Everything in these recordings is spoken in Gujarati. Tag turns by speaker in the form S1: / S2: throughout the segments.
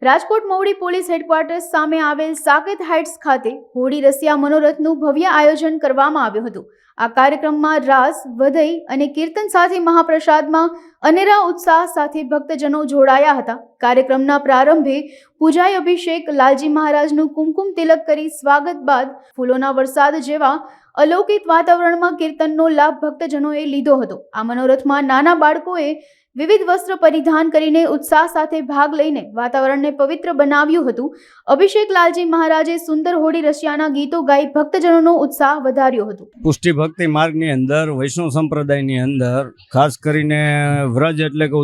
S1: રાજકોટ મવડી પોલીસ હેડક્વાર્ટર્સ સામે આવેલ સાકેત હાઇટ્સ ખાતે હોળી રસિયા મનોરથનું ભવ્ય આયોજન કરવામાં આવ્યું હતું। આ કાર્યક્રમમાં રાસ, વધઈ અને કીર્તન સાથે મહાપ્રસાદમાં અનેરા ઉત્સાહ સાથે ભક્તજનો જોડાયા હતા। કાર્યક્રમના પ્રારંભે પૂજાઈ અભિષેક, લાલજી મહારાજનું કુમકુમ તિલક કરી સ્વાગત બાદ ફૂલોના વરસાદ જેવા અલૌકિક વાતાવરણમાં કીર્તનનો લાભ ભક્તજનોએ લીધો હતો। આ મનોરથમાં નાના બાળકોએ વિવિધ વસ્ત્ર પરિધાન કરીને ઉત્સાહ સાથે ભાગ લઈને વાતાવરણને પવિત્ર બનાવ્યું હતું। અભિષેક લાલજી મહારાજે સુંદર હોળી રસિયાના ગીતો ગાઈ ભક્તજનોનો ઉત્સાહ વધાર્યો હતો।
S2: પુષ્ટિ ભક્તિ માર્ગની અંદર વૈષ્ણવ સંપ્રદાયની અંદર ખાસ કરીને વ્રજ એટલે કે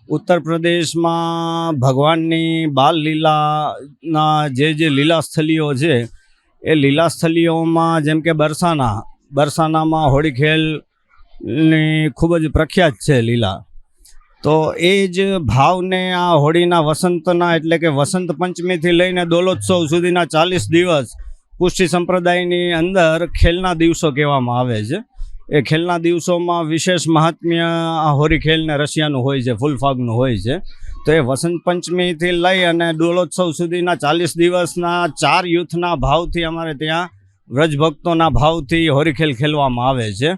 S2: ઉત્તર પ્રદેશમાં ભગવાનની બાલ લીલાના જે લીલાસ્થલીઓ છે એ લીલાસ્થલીઓમાં જેમ કે બરસાનામાં હોળી ખેલની ખૂબ જ પ્રખ્યાત છે લીલા। તો એ જ ભાવને આ હોળીના વસંતના એટલે કે વસંત પંચમીથી લઈને દોલોત્સવ સુધીના 40 દિવસ પુષ્ટિ સંપ્રદાયની અંદર ખેલના દિવસો કહેવામાં આવે છે। એ ખેલના દિવસોમાં વિશેષ મહાત્મ્ય આ હોળી ખેલને રશિયાનું હોય છે, ફૂલફાગનું હોય છે। તો એ વસંત પંચમીથી લઈ અને દોલોત્સવ સુધીના 40 દિવસના 4 યુથના ભાવથી અમારે ત્યાં વ્રજભક્તોના ભાવથી હોળી ખેલ ખેલવામાં આવે છે।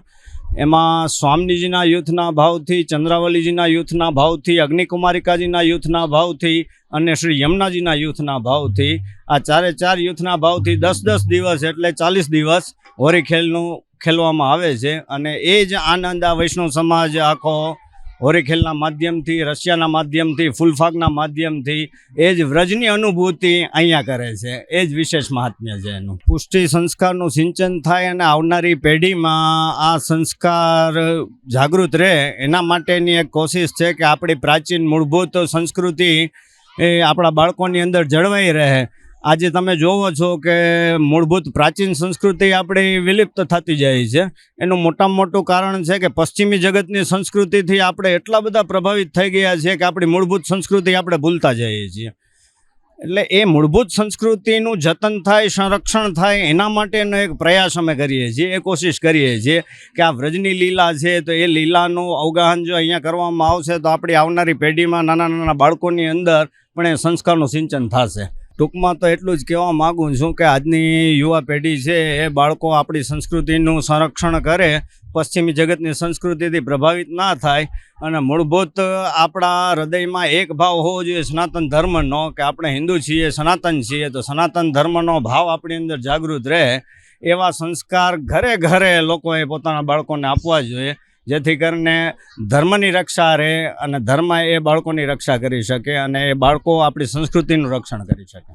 S2: એમાં સ્વામીજીના યુથના ભાવથી, ચંદ્રાવલીજીના યુથના ભાવથી, અગ્નિકુમારિકાજીના યુથના ભાવથી અને શ્રી યમુનાજીના યુથના ભાવથી આ 4 યુથના ભાવથી 10 દિવસ એટલે 40 દિવસ હોળી ખેલનું ખેલવામાં આવે છે। અને એ જ આનંદ આ વૈષ્ણવ સમાજ આખો હોળી ખેલના માધ્યમથી, રશિયાના માધ્યમથી, ફૂલફાગના માધ્યમથી એ જ વ્રજની અનુભૂતિ અહીંયા કરે છે। એ જ વિશેષ મહાત્મ્ય છે એનું। પુષ્ટિ સંસ્કારનું સિંચન થાય અને આવનારી પેઢીમાં આ સંસ્કાર જાગૃત રહે એના માટેની એક કોશિશ છે કે આપણી પ્રાચીન મૂળભૂત સંસ્કૃતિ એ આપણા બાળકોની અંદર જળવાઈ રહે। આજે તમે જોવો છો કે મૂળભૂત પ્રાચીન સંસ્કૃતિ આપણી વિલુપ્ત થતી જાય છે। એનું મોટામાં મોટું કારણ છે કે પશ્ચિમી જગતની સંસ્કૃતિથી આપણે એટલા બધા પ્રભાવિત થઈ ગયા છીએ કે આપણી મૂળભૂત સંસ્કૃતિ આપણે ભૂલતા જઈએ છીએ। એટલે એ મૂળભૂત સંસ્કૃતિનું જતન થાય, સંરક્ષણ થાય એના માટેનો એક પ્રયાસ અમે કરીએ છીએ, એ કોશિશ કરીએ છીએ કે આ વ્રજની લીલા છે તો એ લીલાનું અવગાહન જો અહીંયા કરવામાં આવશે તો આપણી આવનારી પેઢીમાં નાના બાળકોની અંદર પણ એ સંસ્કારનું સિંચન થશે। ટૂંકમાં તો એટલું જ કહેવા માગું છું કે આજની યુવા પેઢી છે એ બાળકો આપણી સંસ્કૃતિનું સંરક્ષણ કરે, પશ્ચિમી જગતની સંસ્કૃતિથી પ્રભાવિત ના થાય અને મૂળભૂત આપણા હૃદયમાં એક ભાવ હોવો જોઈએ સનાતન ધર્મનો, કે આપણે હિન્દુ છીએ, સનાતન છીએ, તો સનાતન ધર્મનો ભાવ આપણી અંદર જાગૃત રહે એવા સંસ્કાર ઘરે લોકોએ પોતાના બાળકોને આપવા જોઈએ, જેથી કરીને ધર્મની રક્ષા રહે અને ધર્મ એ બાળકોની રક્ષા કરી શકે અને એ બાળકો આપણી સંસ્કૃતિનું રક્ષણ કરી શકે।